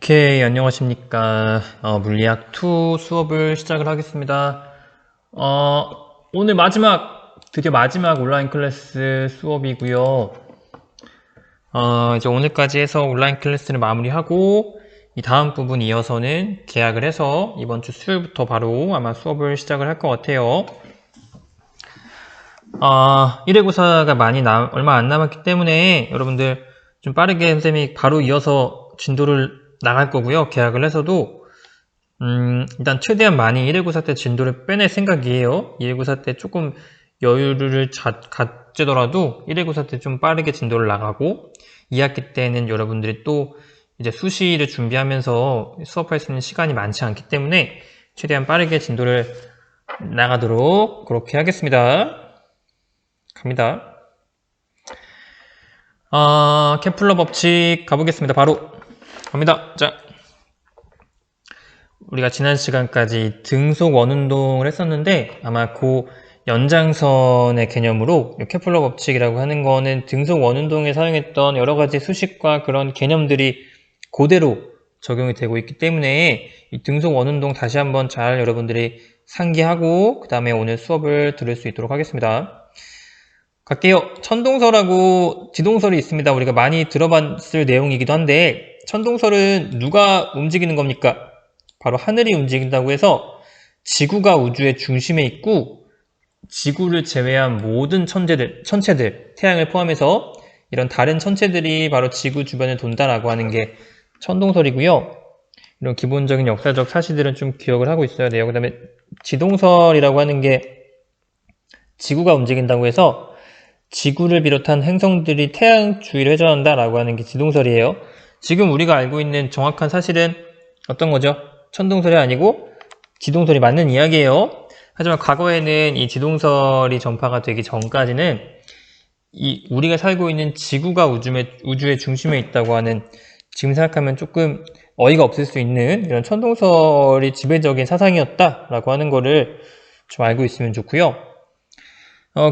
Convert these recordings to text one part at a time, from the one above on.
오케이, 안녕하십니까. 물리학2 수업을 시작을 하겠습니다. 오늘 드디어 마지막 온라인 클래스 수업이고요. 이제 오늘까지 해서 온라인 클래스를 마무리하고, 이 다음 부분 이어서는 계약을 해서 이번 주 수요일부터 바로 아마 수업을 시작을 할 것 같아요. 1회고사가 얼마 안 남았기 때문에 여러분들 좀 빠르게 선생님이 바로 이어서 진도를 나갈 거고요. 계약을 해서도 일단 최대한 많이 1회고사 때 진도를 빼낼 생각이에요. 2회고사 때 조금 여유를 갖더라도 1회고사 때 좀 빠르게 진도를 나가고 2학기 때는 여러분들이 또 이제 수시를 준비하면서 수업할 수 있는 시간이 많지 않기 때문에 최대한 빠르게 진도를 나가도록 그렇게 하겠습니다. 갑니다. 케플러 법칙 가보겠습니다. 바로 갑니다. 자, 우리가 지난 시간까지 등속 원운동을 했었는데 아마 그 연장선의 개념으로 케플러 법칙이라고 하는 거는 등속 원운동에 사용했던 여러 가지 수식과 그런 개념들이 그대로 적용이 되고 있기 때문에 이 등속 원운동 다시 한번 잘 여러분들이 상기하고 그 다음에 오늘 수업을 들을 수 있도록 하겠습니다. 갈게요. 천동설하고 지동설이 있습니다. 우리가 많이 들어봤을 내용이기도 한데 천동설은 누가 움직이는 겁니까? 바로 하늘이 움직인다고 해서 지구가 우주의 중심에 있고 지구를 제외한 모든 천체들, 태양을 포함해서 이런 다른 천체들이 바로 지구 주변을 돈다라고 하는 게 천동설이고요. 이런 기본적인 역사적 사실들은 좀 기억을 하고 있어야 돼요. 그 다음에 지동설이라고 하는 게 지구가 움직인다고 해서 지구를 비롯한 행성들이 태양 주위를 회전한다라고 하는 게 지동설이에요. 지금 우리가 알고 있는 정확한 사실은 어떤 거죠? 천동설이 아니고 지동설이 맞는 이야기예요. 하지만 과거에는 이 지동설이 전파가 되기 전까지는 우리가 살고 있는 지구가 우주의 중심에 있다고 하는, 지금 생각하면 조금 어이가 없을 수 있는 이런 천동설이 지배적인 사상이었다라고 하는 거를 좀 알고 있으면 좋고요.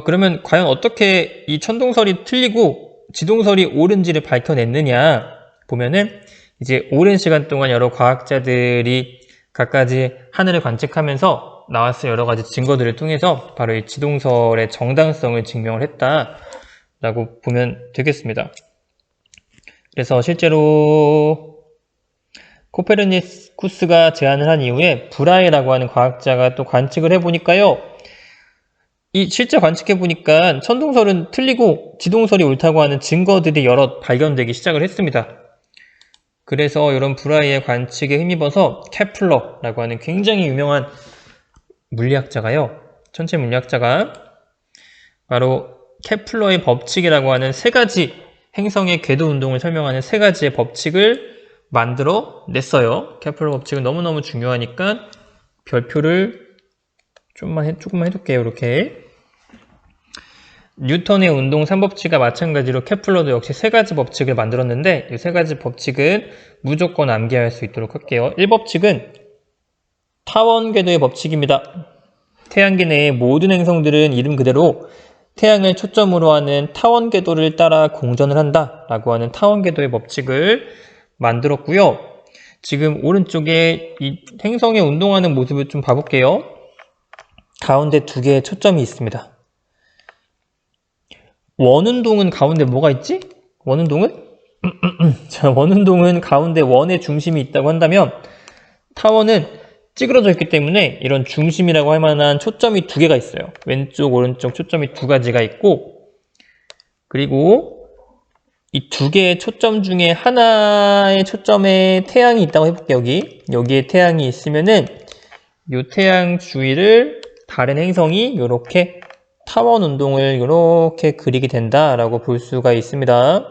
그러면 과연 어떻게 이 천동설이 틀리고 지동설이 옳은지를 밝혀냈느냐 보면은 이제 오랜 시간 동안 여러 과학자들이 갖가지 하늘을 관측하면서 나왔을 여러 가지 증거들을 통해서 바로 이 지동설의 정당성을 증명을 했다라고 보면 되겠습니다. 그래서 실제로 코페르니쿠스가 제안을 한 이후에 브라이라고 하는 과학자가 또 관측을 해보니까요. 이 실제 관측해보니까 천동설은 틀리고 지동설이 옳다고 하는 증거들이 여러 발견되기 시작을 했습니다. 그래서 이런 브라이의 관측에 힘입어서 케플러라고 하는 굉장히 유명한 물리학자가요. 천체 물리학자가 바로 케플러의 법칙이라고 하는 세 가지 행성의 궤도 운동을 설명하는 세 가지의 법칙을 만들어 냈어요. 케플러 법칙은 너무너무 중요하니까 별표를 조금만 해둘게요. 이렇게. 뉴턴의 운동 3법칙과 마찬가지로 케플러도 역시 세 가지 법칙을 만들었는데 이 세 가지 법칙은 무조건 암기할 수 있도록 할게요. 1법칙은 타원 궤도의 법칙입니다. 태양계 내의 모든 행성들은 이름 그대로 태양을 초점으로 하는 타원 궤도를 따라 공전을 한다 라고 하는 타원 궤도의 법칙을 만들었고요. 지금 오른쪽에 이 행성의 운동하는 모습을 좀 봐볼게요. 가운데 두 개의 초점이 있습니다. 원운동은 가운데 뭐가 있지? 원운동은? 자, 원운동은 가운데 원의 중심이 있다고 한다면 타원은 찌그러져 있기 때문에 이런 중심이라고 할 만한 초점이 두 개가 있어요. 왼쪽, 오른쪽 초점이 두 가지가 있고, 그리고 이 두 개의 초점 중에 하나의 초점에 태양이 있다고 해볼게요. 여기에 태양이 있으면은 이 태양 주위를 다른 행성이 이렇게 타원 운동을 이렇게 그리게 된다라고 볼 수가 있습니다.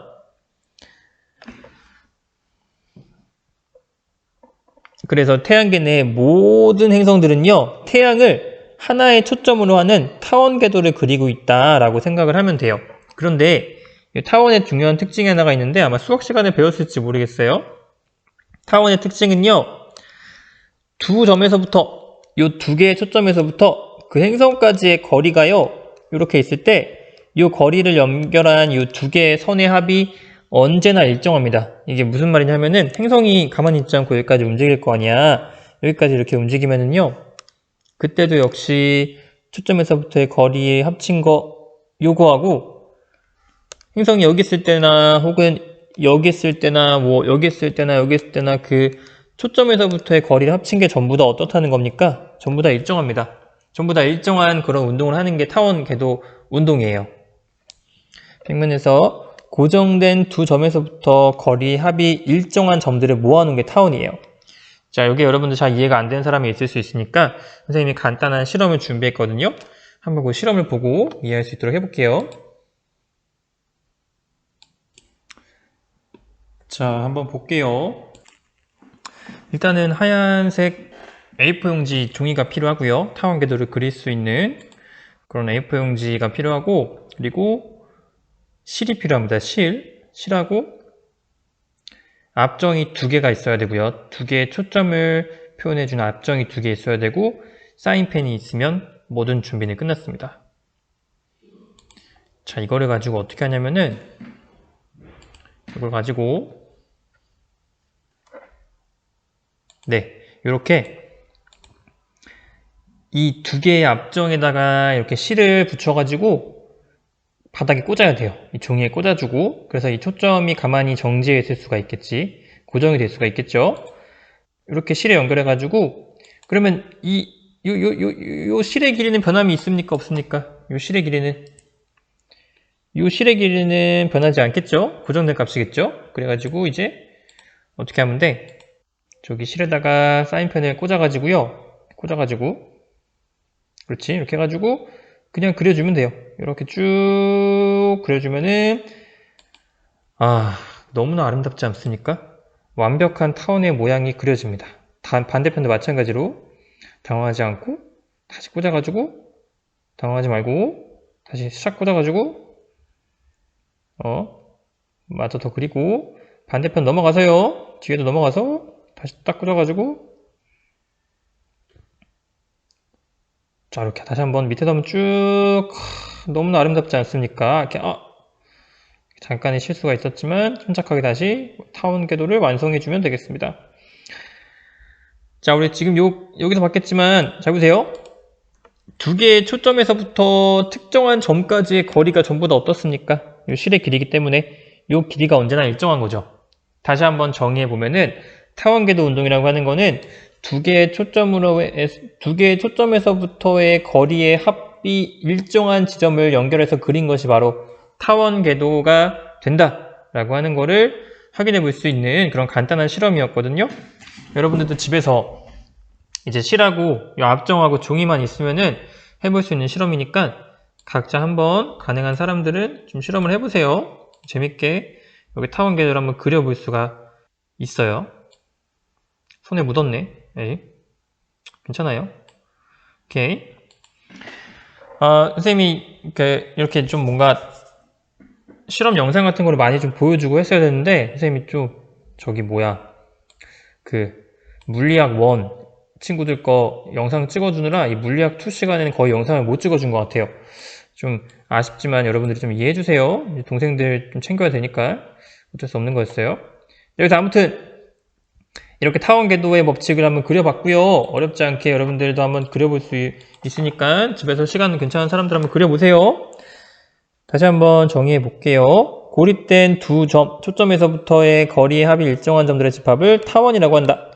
그래서 태양계 내 모든 행성들은요, 태양을 하나의 초점으로 하는 타원 궤도를 그리고 있다라고 생각을 하면 돼요. 그런데 타원의 중요한 특징이 하나가 있는데 아마 수학 시간에 배웠을지 모르겠어요. 타원의 특징은요, 두 점에서부터, 이 두 개의 초점에서부터 그 행성까지의 거리가요, 이렇게 있을 때 이 거리를 연결한 이 두 개의 선의 합이 언제나 일정합니다. 이게 무슨 말이냐면은 행성이 가만히 있지 않고 여기까지 움직일 거 아니야. 여기까지 이렇게 움직이면은요. 그때도 역시 초점에서부터의 거리 합친 거 요거하고 행성이 여기 있을 때나 혹은 여기 있을 때나 뭐 여기 있을 때나 여기 있을 때나 그 초점에서부터의 거리를 합친 게 전부 다 어떻다는 겁니까? 전부 다 일정합니다. 전부 다 일정한 그런 운동을 하는 게 타원 궤도 운동이에요. 평면에서 고정된 두 점에서부터 거리 합이 일정한 점들을 모아놓은 게 타원이에요. 자, 여기 여러분들 잘 이해가 안 되는 사람이 있을 수 있으니까 선생님이 간단한 실험을 준비했거든요. 한번 그 실험을 보고 이해할 수 있도록 해볼게요. 자, 한번 볼게요. 일단은 하얀색 A4 용지 종이가 필요하고요. 타원 궤도를 그릴 수 있는 그런 A4 용지가 필요하고, 그리고 실이 필요합니다. 실하고 앞정이 2개가 있어야 되고요. 2개의 초점을 표현해주는 앞정이 2개 있어야 되고, 사인펜이 있으면 모든 준비는 끝났습니다. 자, 이거를 가지고 어떻게 하냐면은 이걸 가지고 이렇게 이 2개의 앞정에다가 이렇게 실을 붙여가지고 바닥에 꽂아야 돼요. 이 종이에 꽂아주고, 그래서 이 초점이 가만히 정지해 있을 수가 있겠지. 고정이 될 수가 있겠죠. 이렇게 실에 연결해가지고, 그러면 요 실의 길이는 변함이 있습니까? 없습니까? 요 실의 길이는 변하지 않겠죠? 고정된 값이겠죠? 그래가지고 이제 어떻게 하면 돼? 저기 실에다가 사인펜을 꽂아가지고 그렇지, 이렇게 해가지고 그냥 그려주면 돼요. 이렇게 쭉 그려주면은 너무나 아름답지 않습니까? 완벽한 타원의 모양이 그려집니다. 반대편도 마찬가지로 당황하지 않고 다시 꽂아가지고, 당황하지 말고 다시 샥 꽂아가지고 마저 더 그리고 반대편 넘어가서요. 뒤에도 넘어가서 다시 딱 꽂아가지고, 자, 이렇게 다시 한번 밑에도 한번 쭉. 너무나 아름답지 않습니까? 이렇게 잠깐의 실수가 있었지만 침착하게 다시 타원 궤도를 완성해주면 되겠습니다. 자, 우리 지금 여기서 봤겠지만 잘 보세요. 2개의 초점에서부터 특정한 점까지의 거리가 전부 다 어떻습니까? 이 실의 길이기 때문에 이 길이가 언제나 일정한 거죠. 다시 한번 정의해보면은 타원 궤도 운동이라고 하는 거는 2개의 초점에서부터의 거리의 합이 일정한 지점을 연결해서 그린 것이 바로 타원 궤도가 된다라고 하는 거를 확인해 볼 수 있는 그런 간단한 실험이었거든요. 여러분들도 집에서 이제 실하고 이 앞정하고 종이만 있으면은 해볼 수 있는 실험이니까 각자 한번 가능한 사람들은 좀 실험을 해보세요. 재밌게 여기 타원 궤도를 한번 그려볼 수가 있어요. 손에 묻었네. 에이. 괜찮아요. 오케이. 선생님이 이렇게 좀 뭔가 실험 영상 같은 거를 많이 좀 보여주고 했어야 되는데, 선생님이 좀 물리학 1 친구들 거 영상 찍어주느라 이 물리학 2 시간에는 거의 영상을 못 찍어준 것 같아요. 좀 아쉽지만 여러분들이 좀 이해해주세요. 동생들 좀 챙겨야 되니까 어쩔 수 없는 거였어요. 여기서 아무튼 이렇게 타원 궤도의 법칙을 한번 그려봤고요. 어렵지 않게 여러분들도 한번 그려볼 수 있으니까 집에서 시간 괜찮은 사람들 한번 그려보세요. 다시 한번 정의해 볼게요. 고립된 두 점, 초점에서부터의 거리의 합이 일정한 점들의 집합을 타원이라고 한다.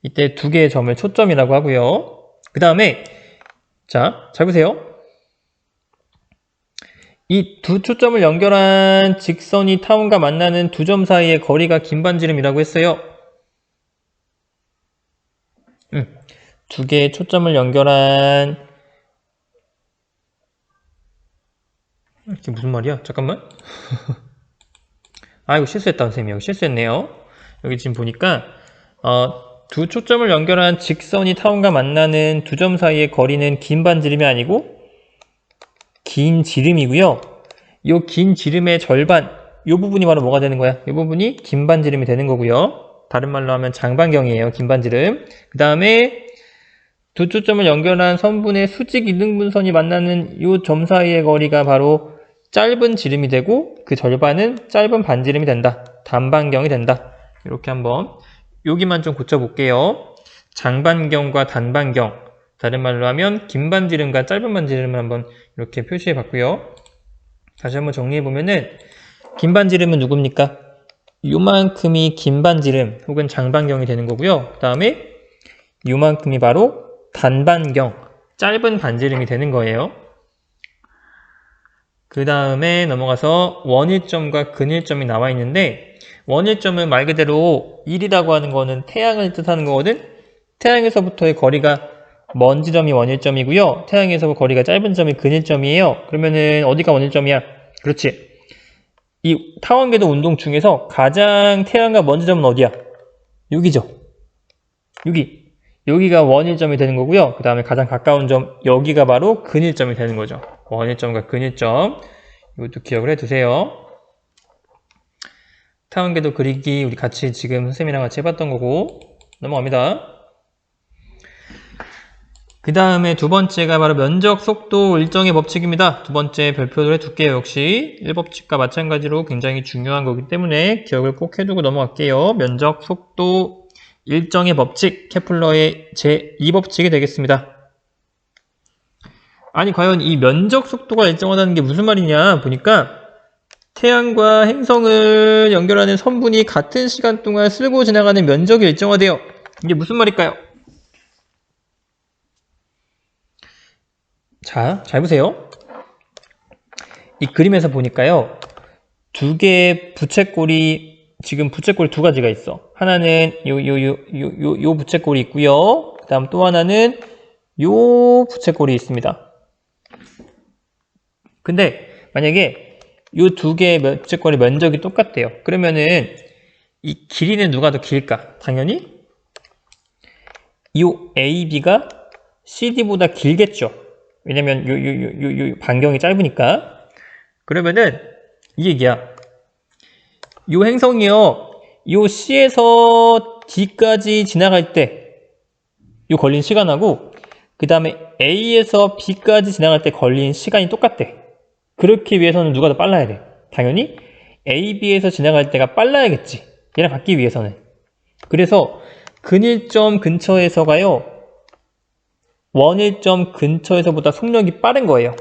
이때 2개의 점을 초점이라고 하고요. 그 다음에 자, 잘 보세요. 이 두 초점을 연결한 직선이 타원과 만나는 두 점 사이의 거리가 긴 반지름이라고 했어요. 2개의 초점을 연결한, 이게 무슨 말이야? 잠깐만. 이거 실수했다, 선생님. 여기 실수했네요. 여기 지금 보니까 두 초점을 연결한 직선이 타원과 만나는 두 점 사이의 거리는 긴 반지름이 아니고 긴 지름이고요. 이 긴 지름의 절반, 이 부분이 바로 뭐가 되는 거야? 이 부분이 긴 반지름이 되는 거고요. 다른 말로 하면 장반경이에요. 긴 반지름. 그 다음에 두 초점을 연결한 선분의 수직 이등분선이 만나는 이 점 사이의 거리가 바로 짧은 지름이 되고 그 절반은 짧은 반지름이 된다. 단반경이 된다. 이렇게 한번 여기만 좀 고쳐볼게요. 장반경과 단반경, 다른 말로 하면 긴 반지름과 짧은 반지름을 한번 이렇게 표시해 봤고요. 다시 한번 정리해 보면은 긴 반지름은 누굽니까? 요만큼이 긴 반지름 혹은 장반경이 되는 거고요. 그 다음에 요만큼이 바로 단반경, 짧은 반지름이 되는 거예요. 그 다음에 넘어가서 원일점과 근일점이 나와 있는데, 원일점은 말 그대로 1이라고 하는 거는 태양을 뜻하는 거거든. 태양에서부터의 거리가 먼 지점이 원일점이고요. 태양에서 거리가 짧은 점이 근일점이에요. 그러면은 어디가 원일점이야? 그렇지. 이 타원궤도 운동 중에서 가장 태양과 먼 지점은 어디야? 여기죠. 여기가 원일점이 되는 거고요. 그 다음에 가장 가까운 점, 여기가 바로 근일점이 되는 거죠. 원일점과 근일점. 이것도 기억을 해두세요. 타원궤도 그리기 우리 같이 지금 선생님이랑 같이 해봤던 거고 넘어갑니다. 그 다음에 두 번째가 바로 면적, 속도, 일정의 법칙입니다. 두 번째 별표를 해둘게요. 역시 1법칙과 마찬가지로 굉장히 중요한 거기 때문에 기억을 꼭 해두고 넘어갈게요. 면적, 속도, 일정의 법칙, 케플러의 제2법칙이 되겠습니다. 아니 과연 이 면적 속도가 일정하다는 게 무슨 말이냐 보니까 태양과 행성을 연결하는 선분이 같은 시간 동안 쓸고 지나가는 면적이 일정하대요. 이게 무슨 말일까요? 자, 잘 보세요. 이 그림에서 보니까요. 두 개의 부채꼴이 지금 부채꼴 두 가지가 있어. 하나는 요 부채꼴이 있고요. 그 다음 또 하나는 요 부채꼴이 있습니다. 근데 만약에 이 두 개의 부채꼴의 면적이 똑같대요. 그러면은 이 길이는 누가 더 길까? 당연히 이 AB가 CD보다 길겠죠. 왜냐면 요 반경이 짧으니까. 그러면은 이 얘기야. 요 행성이요. 요 C에서 D까지 지나갈 때 요 걸린 시간하고 그 다음에 A에서 B까지 지나갈 때 걸린 시간이 똑같대. 그렇기 위해서는 누가 더 빨라야 돼? 당연히 AB에서 지나갈 때가 빨라야겠지. 얘랑 같기 위해서는. 그래서 근일점 근처에서가요. 원일점 근처에서보다 속력이 빠른 거예요.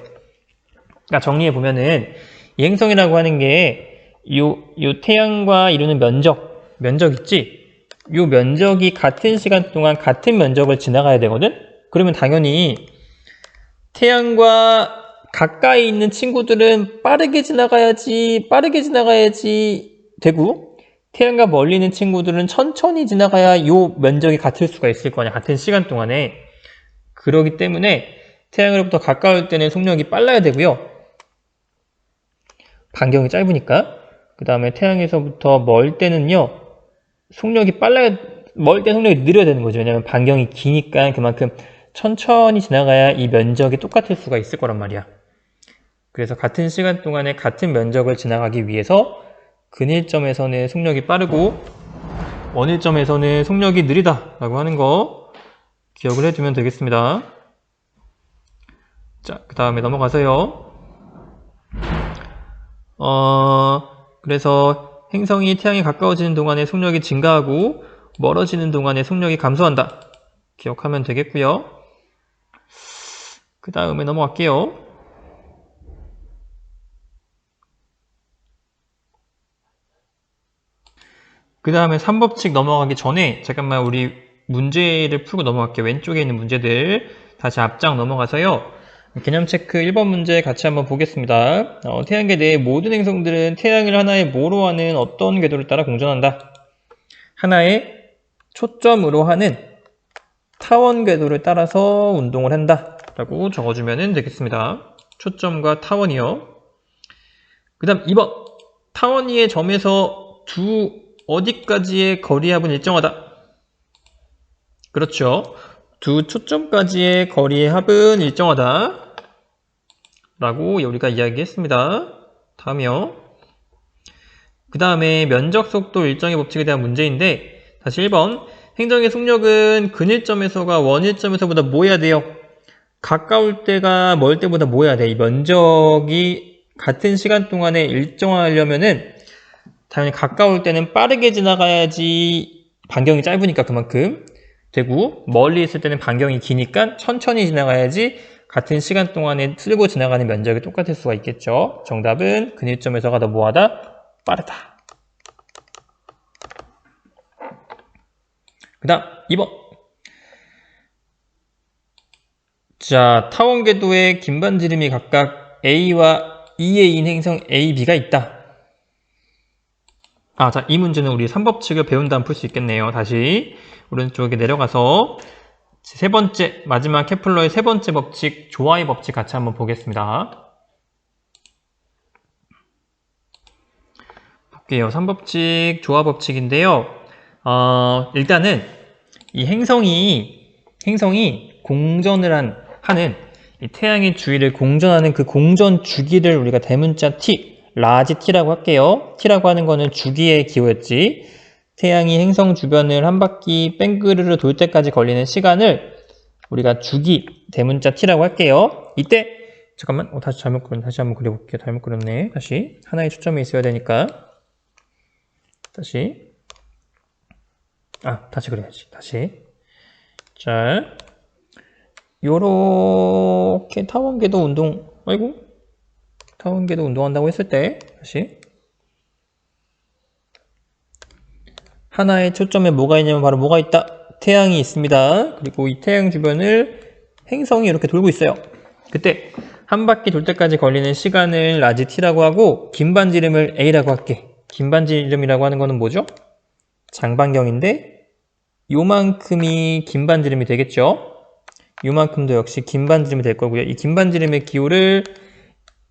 그러니까 정리해보면은 이 행성이라고 하는 게 요 태양과 이루는 면적 있지? 요 면적이 같은 시간 동안 같은 면적을 지나가야 되거든? 그러면 당연히 태양과 가까이 있는 친구들은 빠르게 지나가야지 되고 태양과 멀리 있는 친구들은 천천히 지나가야 요 면적이 같을 수가 있을 거냐 같은 시간 동안에. 그러기 때문에 태양으로부터 가까울 때는 속력이 빨라야 되고요. 반경이 짧으니까. 그 다음에 태양에서부터 멀 때는요. 멀 때 속력이 느려야 되는 거죠. 왜냐면 반경이 기니까 그만큼 천천히 지나가야 이 면적이 똑같을 수가 있을 거란 말이야. 그래서 같은 시간 동안에 같은 면적을 지나가기 위해서 근일점에서는 속력이 빠르고 원일점에서는 속력이 느리다 라고 하는 거 기억을 해두면 되겠습니다. 자, 그 다음에 넘어가서요. 그래서 행성이 태양에 가까워지는 동안에 속력이 증가하고 멀어지는 동안에 속력이 감소한다. 기억하면 되겠고요. 그 다음에 넘어갈게요. 그 다음에 3법칙 넘어가기 전에 잠깐만 우리 문제를 풀고 넘어갈게요. 왼쪽에 있는 문제들 다시 앞장 넘어가서요. 개념 체크 1번 문제 같이 한번 보겠습니다. 태양계 내의 모든 행성들은 태양을 하나의 뭐로 하는 어떤 궤도를 따라 공전한다. 하나의 초점으로 하는 타원 궤도를 따라서 운동을 한다 라고 적어주면 되겠습니다. 초점과 타원이요. 그 다음 2번 타원 위의 점에서 어디까지의 거리 합은 일정하다. 그렇죠. 두 초점까지의 거리의 합은 일정하다 라고 우리가 이야기했습니다. 다음이요. 그 다음에 면적, 속도, 일정의 법칙에 대한 문제인데 다시 1번 행정의 속력은 근일점에서가 원일점에서보다 뭐 해야 돼요? 가까울 때가 멀 때보다 뭐 해야 돼? 이 면적이 같은 시간 동안에 일정하려면은 당연히 가까울 때는 빠르게 지나가야지 반경이 짧으니까 그만큼 되고, 멀리 있을 때는 반경이 기니까 천천히 지나가야지 같은 시간 동안에 쓸고 지나가는 면적이 똑같을 수가 있겠죠. 정답은 근일점에서가 더 뭐하다? 빠르다. 그 다음 2번. 자, 타원궤도의 긴반지름이 각각 A와 2A인 행성 A, B가 있다. 자, 이 문제는 우리 3법칙을 배운 다음 풀 수 있겠네요. 다시 오른쪽에 내려가서 세 번째, 마지막 케플러의 세 번째 법칙, 조화의 법칙 같이 한번 보겠습니다. 볼게요. 3법칙, 조화 법칙인데요. 일단은 이 행성이 공전을 하는 이 태양의 주위를 공전하는 그 공전 주기를 우리가 대문자 T, 라지 T라고 할게요. T라고 하는 거는 주기의 기호였지. 태양이 행성 주변을 한 바퀴 뺑그르르 돌 때까지 걸리는 시간을 우리가 주기, 대문자 T라고 할게요. 이때, 잠깐만, 다시 한번 그려볼게요. 잘못 그렸네. 다시. 하나의 초점이 있어야 되니까. 다시 그려야지. 다시. 자, 요렇게 타원궤도 운동한다고 했을 때, 다시. 하나의 초점에 뭐가 있냐면 바로 뭐가 있다? 태양이 있습니다. 그리고 이 태양 주변을 행성이 이렇게 돌고 있어요. 그때 한 바퀴 돌 때까지 걸리는 시간을 라지 T라고 하고 긴 반지름을 A라고 할게. 긴 반지름이라고 하는 거는 뭐죠? 장반경인데 요만큼이 긴 반지름이 되겠죠? 요만큼도 역시 긴 반지름이 될 거고요. 이 긴 반지름의 기호를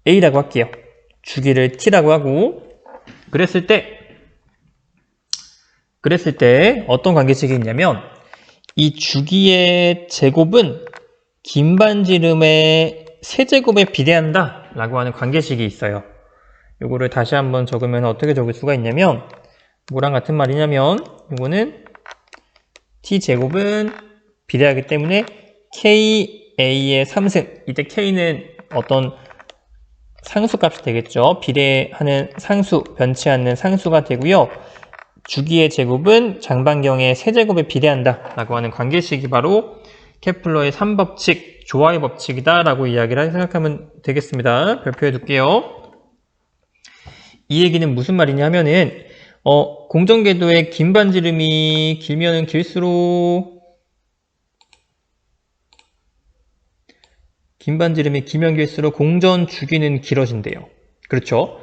A라고 할게요. 주기를 T라고 하고 그랬을 때 어떤 관계식이 있냐면 이 주기의 제곱은 긴 반지름의 세제곱에 비례한다 라고 하는 관계식이 있어요. 요거를 다시 한번 적으면 어떻게 적을 수가 있냐면 뭐랑 같은 말이냐면 요거는 t제곱은 비례하기 때문에 ka의 3승, 이때 k는 어떤 상수값이 되겠죠. 비례하는 상수, 변치 않는 상수가 되고요. 주기의 제곱은 장반경의 세제곱에 비례한다 라고 하는 관계식이 바로 케플러의 3법칙, 조화의 법칙이다 라고 이야기를 생각하면 되겠습니다. 별표해 둘게요. 이 얘기는 무슨 말이냐 하면은 공전궤도의 긴 반지름이 길면은 길수록 공전 주기는 길어진대요. 그렇죠?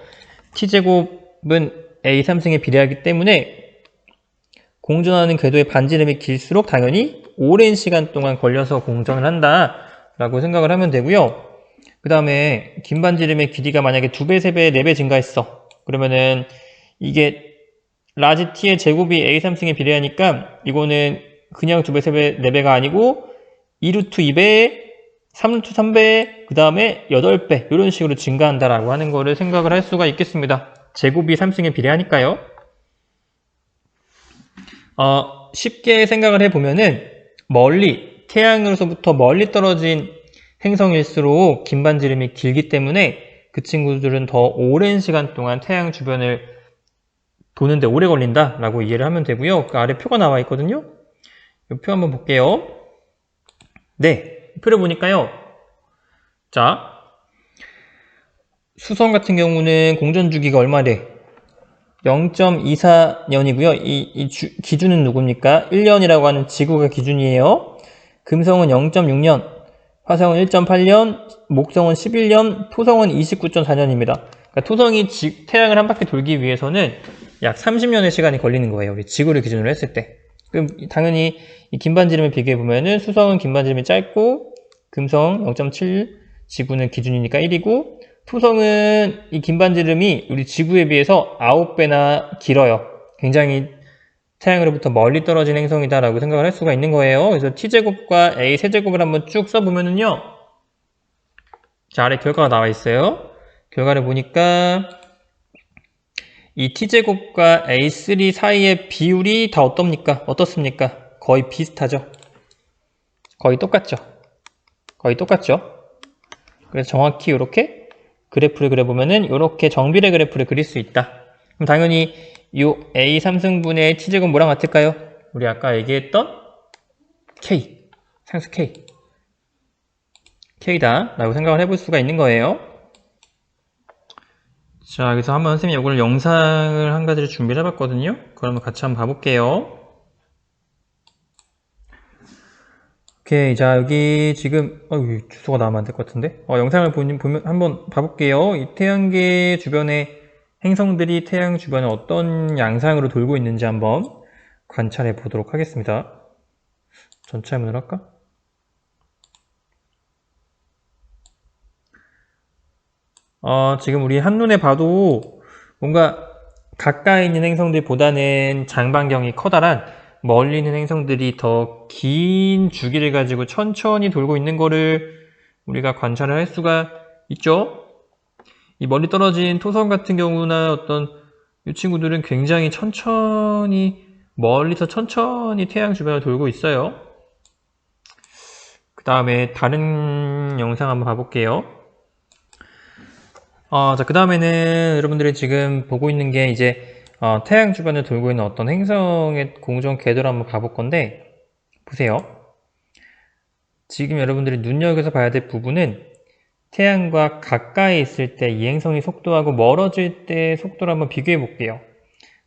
t제곱은 A 3승에 비례하기 때문에 공전하는 궤도의 반지름이 길수록 당연히 오랜 시간 동안 걸려서 공전을 한다 라고 생각을 하면 되고요. 그 다음에 긴 반지름의 길이가 만약에 2배, 3배, 4배 증가했어. 그러면은 이게 라지 t의 제곱이 A 3승에 비례하니까 이거는 그냥 2배, 3배, 4배가 아니고 2루트 2배, 3루트 3배, 그 다음에 8배 이런 식으로 증가한다라고 하는 거를 생각을 할 수가 있겠습니다. 제곱이 3승에 비례하니까요. 쉽게 생각을 해보면은 태양으로부터 멀리 떨어진 행성일수록 긴 반지름이 길기 때문에 그 친구들은 더 오랜 시간 동안 태양 주변을 도는데 오래 걸린다 라고 이해를 하면 되고요. 그 아래 표가 나와 있거든요. 이 표 한번 볼게요. 네, 표를 보니까요. 자, 수성 같은 경우는 공전 주기가 얼마래? 0.24년이고요. 이 기준은 누굽니까? 1년이라고 하는 지구가 기준이에요. 금성은 0.6년, 화성은 1.8년, 목성은 11년, 토성은 29.4년입니다. 그러니까 토성이 태양을 한 바퀴 돌기 위해서는 약 30년의 시간이 걸리는 거예요. 우리 지구를 기준으로 했을 때. 그럼 당연히 이 긴 반지름을 비교해보면은 수성은 긴 반지름이 짧고, 금성 0.7, 지구는 기준이니까 1이고, 토성은 이 긴 반지름이 우리 지구에 비해서 9배나 길어요. 굉장히 태양으로부터 멀리 떨어진 행성이다라고 생각을 할 수가 있는 거예요. 그래서 t제곱과 a 세제곱을 한번 쭉 써보면은요. 자, 아래 결과가 나와 있어요. 결과를 보니까 이 t제곱과 a3 사이의 비율이 다 어떻습니까? 거의 비슷하죠? 거의 똑같죠? 그래서 정확히 이렇게 그래프를 그려보면은 이렇게 정비례 그래프를 그릴 수 있다. 그럼 당연히 이 A 3승분의 t제곱 뭐랑 같을까요? 우리 아까 얘기했던 K, 상수 K다 라고 생각을 해볼 수가 있는 거예요. 자, 여기서 한번 선생님이 이걸 영상을 한 가지를 준비를 해봤거든요. 그러면 같이 한번 봐볼게요. 오케이, 자, 여기 지금 주소가 나오면 안 될 것 같은데 영상을 보면 한번 봐볼게요. 이 태양계 주변에 행성들이 태양 주변에 어떤 양상으로 돌고 있는지 한번 관찰해 보도록 하겠습니다. 전체 화면을 할까? 지금 우리 한눈에 봐도 뭔가 가까이 있는 행성들보다는 장반경이 커다란 멀리 있는 행성들이 더 긴 주기를 가지고 천천히 돌고 있는 거를 우리가 관찰을 할 수가 있죠. 이 멀리 떨어진 토성 같은 경우나 어떤 이 친구들은 굉장히 천천히 멀리서 천천히 태양 주변을 돌고 있어요. 그 다음에 다른 영상 한번 봐볼게요. 자, 그 다음에는 여러분들이 지금 보고 있는 게 이제 태양 주변을 돌고 있는 어떤 행성의 공정 궤도를 한번 봐볼 건데 보세요. 지금 여러분들이 눈여겨서 봐야 될 부분은 태양과 가까이 있을 때 이 행성이 속도하고 멀어질 때 속도를 한번 비교해 볼게요.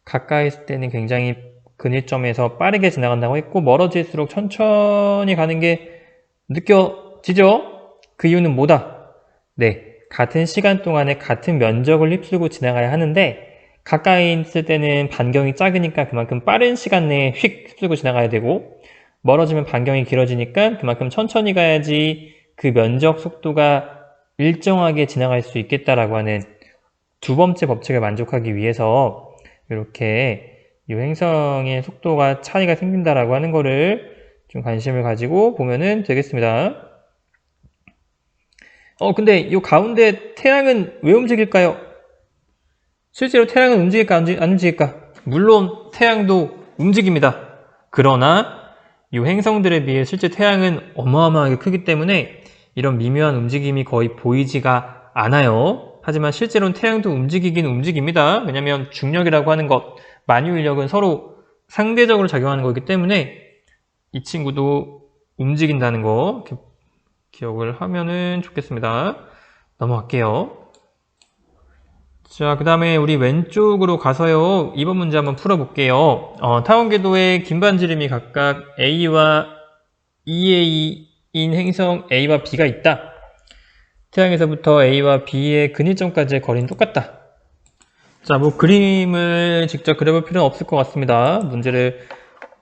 가까이 있을 때는 굉장히 근일점에서 빠르게 지나간다고 했고 멀어질수록 천천히 가는 게 느껴지죠? 그 이유는 뭐다? 네, 같은 시간 동안에 같은 면적을 휩쓸고 지나가야 하는데 가까이 있을 때는 반경이 작으니까 그만큼 빠른 시간 내에 휙 휩쓸고 지나가야 되고 멀어지면 반경이 길어지니까 그만큼 천천히 가야지 그 면적 속도가 일정하게 지나갈 수 있겠다라고 하는 두 번째 법칙을 만족하기 위해서 이렇게 이 행성의 속도가 차이가 생긴다라고 하는 거를 좀 관심을 가지고 보면은 되겠습니다. 근데 이 가운데 태양은 왜 움직일까요? 실제로 태양은 움직일까 안 움직일까? 물론 태양도 움직입니다. 그러나 이 행성들에 비해 실제 태양은 어마어마하게 크기 때문에 이런 미묘한 움직임이 거의 보이지가 않아요. 하지만 실제로는 태양도 움직이긴 움직입니다. 왜냐하면 중력이라고 하는 것, 만유인력은 서로 상대적으로 작용하는 거기 때문에 이 친구도 움직인다는 거 기억을 하면은 좋겠습니다. 넘어갈게요. 자, 그 다음에 우리 왼쪽으로 가서요. 이번 문제 한번 풀어볼게요. 타원궤도의 긴반지름이 각각 A와 EA인 행성 A와 B가 있다. 태양에서부터 A와 B의 근일점까지의 거리는 똑같다. 자, 뭐 그림을 직접 그려볼 필요는 없을 것 같습니다. 문제를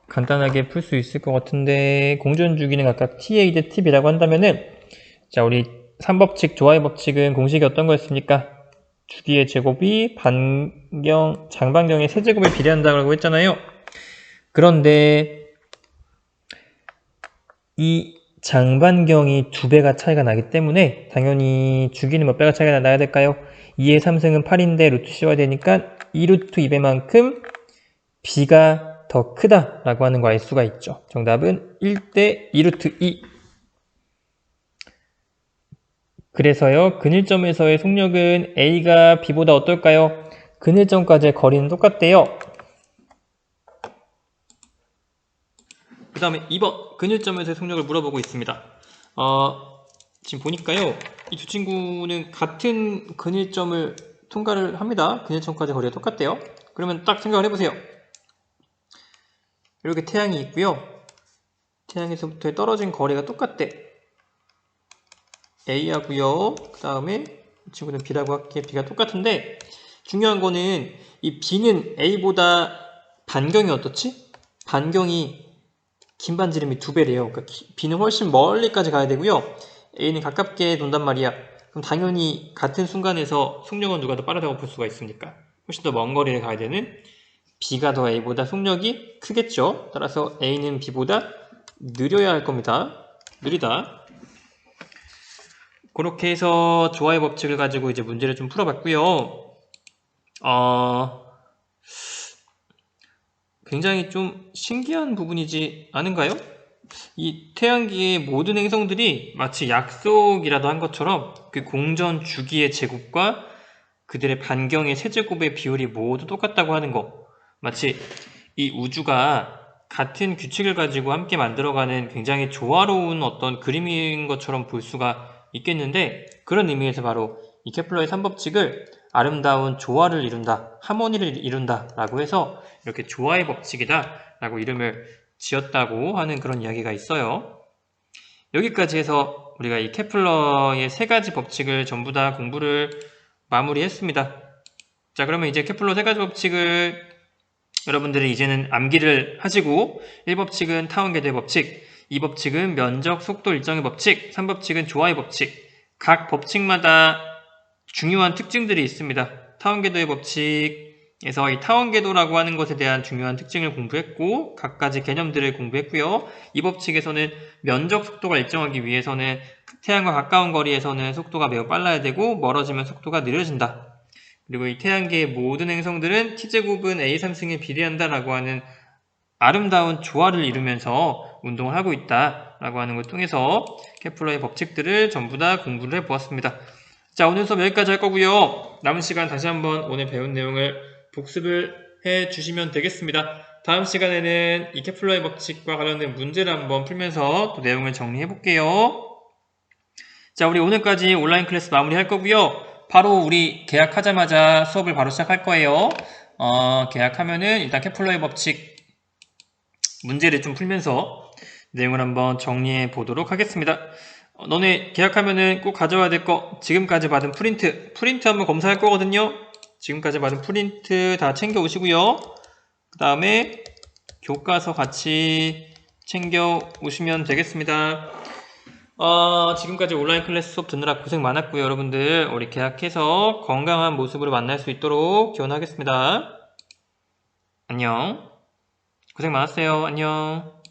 간단하게 풀 수 있을 것 같은데 공전 주기는 각각 TA 대 TB라고 한다면은 자, 우리 3법칙, 조화의 법칙은 공식이 어떤 거였습니까? 주기의 제곱이 장반경의 세제곱에 비례한다고 했잖아요. 그런데 이 장반경이 2배가 차이가 나기 때문에 당연히 주기는 몇 배가 차이가 나야 될까요? 2의 3승은 8인데 루트 C가 되니까 2루트 2배만큼 B가 더 크다라고 하는 거 알 수가 있죠. 정답은 1대 2루트 2. 그래서요, 근일점에서의 속력은 A가 B보다 어떨까요? 근일점까지의 거리는 똑같대요. 그 다음에 2번 근일점에서의 속력을 물어보고 있습니다. 지금 보니까요, 이 두 친구는 같은 근일점을 통과를 합니다. 근일점까지 거리가 똑같대요. 그러면 딱 생각을 해보세요. 이렇게 태양이 있고요. 태양에서부터의 떨어진 거리가 똑같대. A하고요. 그 다음에 이 친구는 B라고 할게. B가 똑같은데 중요한 거는 이 B는 A보다 반경이 어떻지? 반경이 긴 반지름이 2배래요. 그러니까 B는 훨씬 멀리까지 가야 되고요. A는 가깝게 돈단 말이야. 그럼 당연히 같은 순간에서 속력은 누가 더 빠르다고 볼 수가 있습니까? 훨씬 더 먼 거리를 가야 되는 B가 더 A보다 속력이 크겠죠. 따라서 A는 B보다 느려야 할 겁니다. 느리다. 그렇게 해서 조화의 법칙을 가지고 이제 문제를 좀 풀어봤고요. 굉장히 좀 신기한 부분이지 않은가요? 이 태양계의 모든 행성들이 마치 약속이라도 한 것처럼 그 공전 주기의 제곱과 그들의 반경의 세제곱의 비율이 모두 똑같다고 하는 거. 마치 이 우주가 같은 규칙을 가지고 함께 만들어가는 굉장히 조화로운 어떤 그림인 것처럼 볼 수가 있겠는데, 그런 의미에서 바로 이 케플러의 3법칙을 아름다운 조화를 이룬다, 하모니를 이룬다 라고 해서 이렇게 조화의 법칙이다 라고 이름을 지었다고 하는 그런 이야기가 있어요. 여기까지 해서 우리가 이 케플러의 세 가지 법칙을 전부 다 공부를 마무리했습니다. 자, 그러면 이제 케플러 세 가지 법칙을 여러분들이 이제는 암기를 하시고, 1법칙은 타원궤도의 법칙, 2법칙은 면적, 속도, 일정의 법칙, 3법칙은 조화의 법칙. 각 법칙마다 중요한 특징들이 있습니다. 타원궤도의 법칙에서 이 타원궤도라고 하는 것에 대한 중요한 특징을 공부했고, 각가지 개념들을 공부했고요. 이 법칙에서는 면적 속도가 일정하기 위해서는 태양과 가까운 거리에서는 속도가 매우 빨라야 되고, 멀어지면 속도가 느려진다. 그리고 이 태양계의 모든 행성들은 t제곱은 a3승에 비례한다 라고 하는 아름다운 조화를 이루면서 운동을 하고 있다 라고 하는 걸 통해서 케플러의 법칙들을 전부 다 공부를 해보았습니다. 자, 오늘 수업 여기까지 할 거고요. 남은 시간 다시 한번 오늘 배운 내용을 복습을 해 주시면 되겠습니다. 다음 시간에는 이 케플러의 법칙과 관련된 문제를 한번 풀면서 또 내용을 정리해 볼게요. 자, 우리 오늘까지 온라인 클래스 마무리 할 거고요. 바로 우리 계약하자마자 수업을 바로 시작할 거예요. 계약하면은 일단 케플러의 법칙 문제를 좀 풀면서 내용을 한번 정리해 보도록 하겠습니다. 너네 계약하면은 꼭 가져와야 될 거, 지금까지 받은 프린트 한번 검사할 거거든요. 지금까지 받은 프린트 다 챙겨 오시고요. 그 다음에 교과서 같이 챙겨 오시면 되겠습니다. 지금까지 온라인 클래스 수업 듣느라 고생 많았고요. 여러분들 우리 계약해서 건강한 모습으로 만날 수 있도록 기원하겠습니다. 안녕. 고생 많았어요. 안녕.